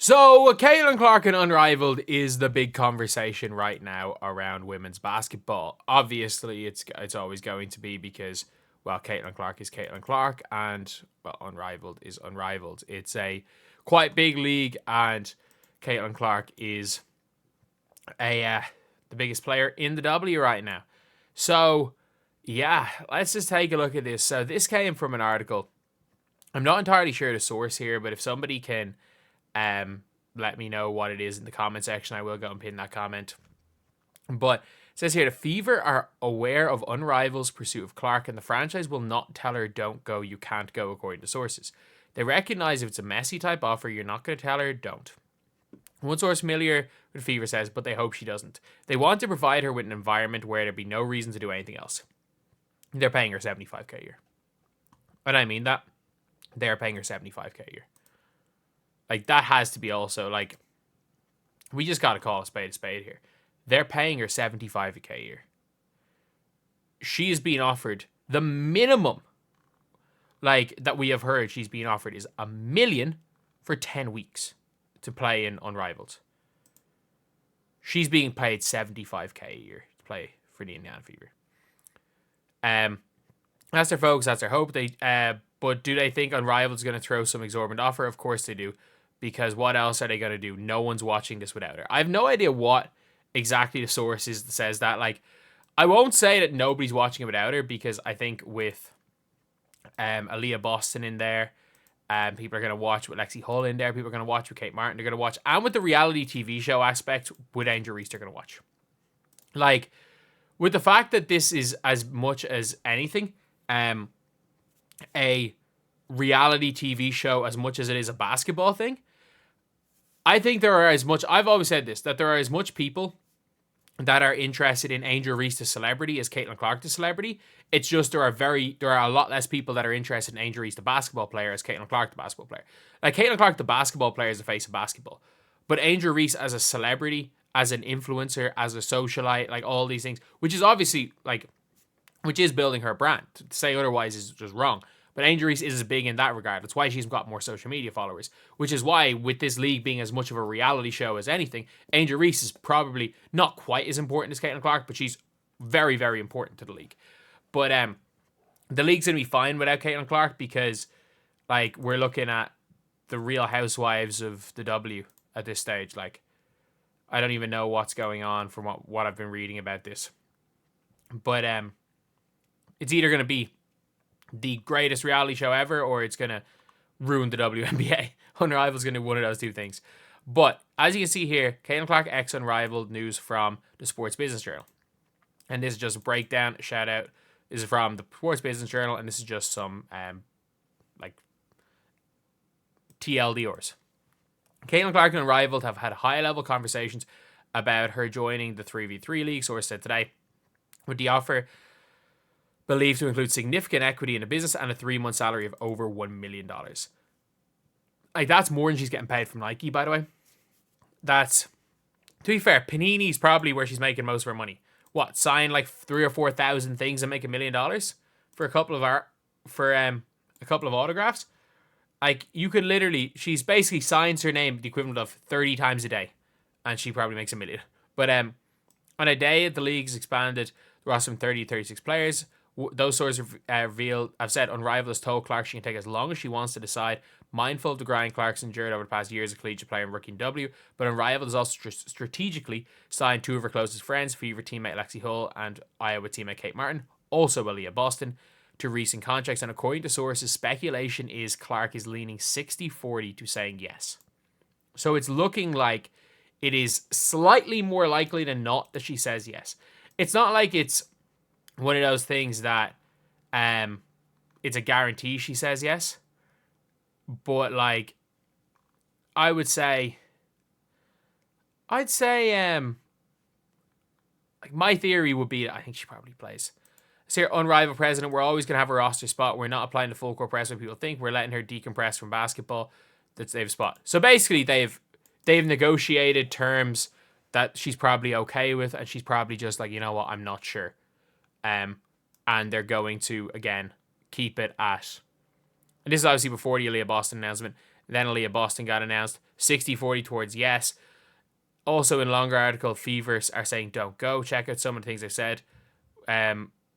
So, Caitlin Clark and Unrivalled is the big conversation right now around women's basketball. Obviously, it's always going to be because, well, Caitlin Clark is Caitlin Clark and, well, Unrivalled is Unrivalled. It's a quite big league and Caitlin Clark is the biggest player in the W right now. So, yeah, let's just take a look at this. So, this came from an article. I'm not entirely sure the source here, but if somebody can let me know what it is in the comment section, I will go and pin that comment. But it says here, the Fever are aware of Unrivalled's pursuit of Clark, and the franchise will not tell her don't go, you can't go, according to sources. They recognize if it's a messy type offer, you're not going to tell her don't. One source familiar with Fever says, but they hope she doesn't. They want to provide her with an environment where there'd be no reason to do anything else. They're paying her $75,000 a year. And I mean that. They're paying her $75,000 a year. Like, that has to be also, like, we just got to call a spade here. They're paying her $75,000 a year. She is being offered the minimum, like, that we have heard she's being offered is $1 million for 10 weeks to play in Unrivaled. She's being paid $75,000 a year to play for the Indiana Fever. That's their focus, that's their hope. But do they think Unrivaled is going to throw some exorbitant offer? Of course they do. Because what else are they going to do? No one's watching this without her. I have no idea what exactly the source is that says that. Like, I won't say that nobody's watching it without her, because I think with Aaliyah Boston in there, people are going to watch with Lexi Hull in there, people are going to watch with Kate Martin, they're going to watch, and with the reality TV show aspect with Angel Reese, they're going to watch. Like, with the fact that this is as much as anything, a reality TV show as much as it is a basketball thing, I think there are as much, I've always said this, that there are as much people that are interested in Angel Reese the celebrity as Caitlin Clark the celebrity. It's just there are a lot less people that are interested in Angel Reese the basketball player as Caitlin Clark the basketball player. Like, Caitlin Clark the basketball player is the face of basketball. But Angel Reese as a celebrity, as an influencer, as a socialite, like all these things, which is obviously, like, which is building her brand. To say otherwise is just wrong. But Angel Reese is big in that regard. That's why she's got more social media followers. Which is why, with this league being as much of a reality show as anything, Angel Reese is probably not quite as important as Caitlin Clark, but she's very, very important to the league. But the league's going to be fine without Caitlin Clark because, like, we're looking at the Real Housewives of the W at this stage. Like, I don't even know what's going on from what I've been reading about this. But it's either going to be the greatest reality show ever, or it's going to ruin the WNBA. Unrivaled is going to do one of those two things. But, as you can see here, Caitlin Clark X Unrivaled news from the Sports Business Journal. And this is just a breakdown, a shout out. This is from the Sports Business Journal, and this is just some, like, TLDRs. Caitlin Clark and Unrivaled have had high-level conversations about her joining the 3v3 league, source said today, with the offer believed to include significant equity in the business and a 3-month salary of over $1 million. Like, that's more than she's getting paid from Nike, by the way. That's, to be fair, Panini's probably where she's making most of her money. What, sign like 3,000 or 4,000 things and make $1 million for a couple of autographs? Like, you could literally, she's basically signs her name the equivalent of 30 times a day, and she probably makes $1 million. But on a day, the league's expanded the roster from 30 to 36 players. Those sources have said Unrivaled has told Clark she can take as long as she wants to decide, mindful of the grind Clark's endured over the past years as a collegiate player and rookie in W, but Unrivaled has also strategically signed two of her closest friends, Fever teammate Lexi Hull and Iowa teammate Kate Martin, also Aaliyah Boston, to recent contracts, and according to sources, speculation is Clark is leaning 60-40 to saying yes. So it's looking like it is slightly more likely than not that she says yes. It's not like it's one of those things that it's a guarantee she says yes. But, like, I'd say like, my theory would be that I think she probably plays. So here, Unrivaled president, we're always going to have a roster spot. We're not applying the full court press when people think. We're letting her decompress from basketball. They have a spot. So basically, they've negotiated terms that she's probably okay with, and she's probably just like, you know what, I'm not sure. And they're going to, again, keep it at... And this is obviously before the Aaliyah Boston announcement. Then Aaliyah Boston got announced. 60-40 towards yes. Also, in a longer article, Fevers are saying don't go. Check out some of the things I said.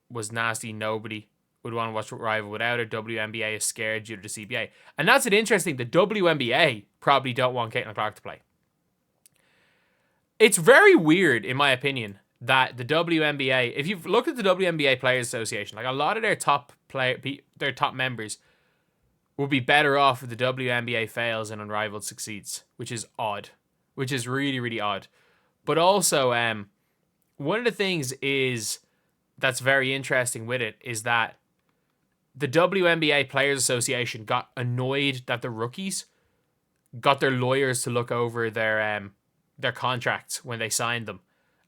Was nasty. Nobody would want to watch Rival without her. WNBA is scared due to the CBA. And that's an interesting. The WNBA probably don't want Caitlin Clark to play. It's very weird, in my opinion, that the WNBA, if you've looked at the WNBA Players Association, like a lot of their top members would be better off if the WNBA fails and Unrivalled succeeds, which is odd. Which is really, really odd. But also, one of the things that's very interesting with it is that the WNBA Players Association got annoyed that the rookies got their lawyers to look over their contracts when they signed them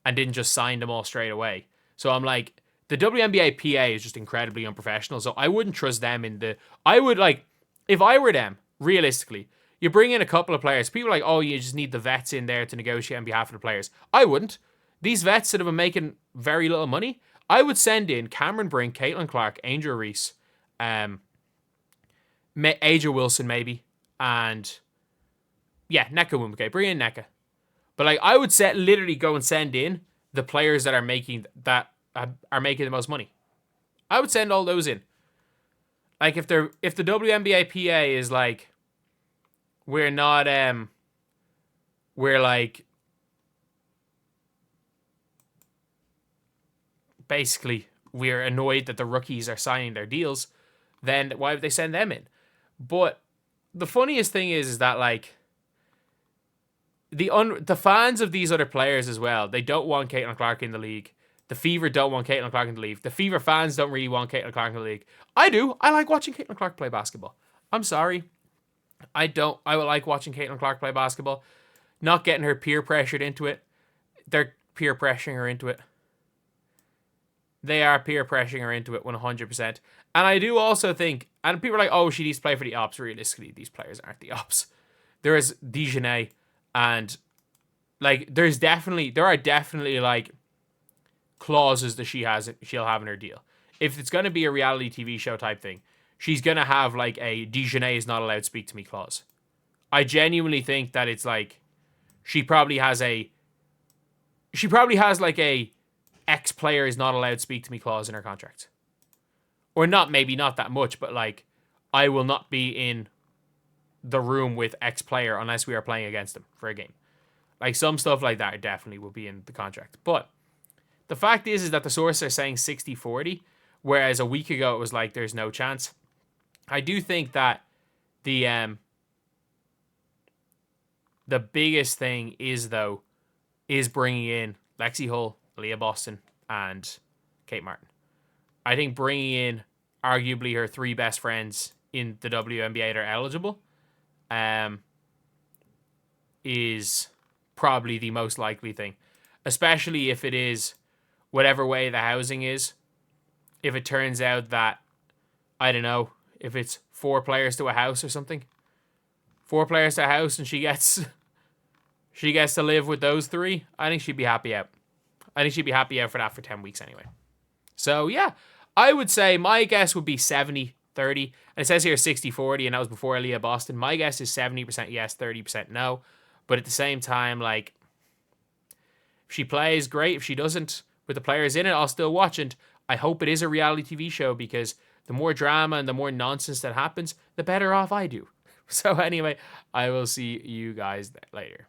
and didn't just sign them all straight away. So I'm like, the WNBA PA is just incredibly unprofessional. So I wouldn't trust them if I were them, realistically, you bring in a couple of players. People are like, oh, you just need the vets in there to negotiate on behalf of the players. I wouldn't. These vets that have been making very little money, I would send in Cameron Brink, Caitlin Clark, Angel Reese, Aja Wilson maybe, and Nneka Nwumike. Bring in Nneka. But like, I would literally go and send in the players that are making the most money. I would send all those in. Like if the WNBA PA is like, we're annoyed that the rookies are signing their deals, then why would they send them in? But the funniest thing is that like the fans of these other players as well, they don't want Caitlin Clark in the league. The Fever don't want Caitlin Clark in the league. The Fever fans don't really want Caitlin Clark in the league. I do. I like watching Caitlin Clark play basketball. I'm sorry. I would like watching Caitlin Clark play basketball. Not getting her peer pressured into it. They're peer pressuring her into it. They are peer pressuring her into it 100%. And I do also think, and people are like, oh, she needs to play for the Ops. Realistically, these players aren't the Ops. There is Dijonay, and like there are definitely like clauses that she'll have in her deal. If it's going to be a reality TV show type thing, she's going to have like a Dijonay is not allowed to speak to me clause. I genuinely think that it's like she probably has like a ex-player is not allowed to speak to me clause in her contract. Or maybe not that much, but like I will not be in the room with ex-player unless we are playing against them for a game. Like some stuff like that definitely will be in the contract. But the fact is that the sources are saying 60-40, whereas a week ago it was like there's no chance. I do think that the biggest thing is bringing in Lexi Hull, Leah Boston, and Kate Martin. I think bringing in arguably her three best friends in the WNBA that are eligible is probably the most likely thing, especially if it is whatever way the housing is. If it turns out that, I don't know, if it's 4 players to a house or something, 4 players to a house, and she gets to live with those 3, I think she'd be happy out. I think she'd be happy out for that for 10 weeks anyway. So yeah, I would say my guess would be 70-30. And it says here 60-40, and that was before Leah Boston. My guess is 70% yes, 30% no. But at the same time, like, if she plays, great. If she doesn't, with the players in it, I'll still watch. And I hope it is a reality TV show, because the more drama and the more nonsense that happens, the better off I do. So anyway, I will see you guys later.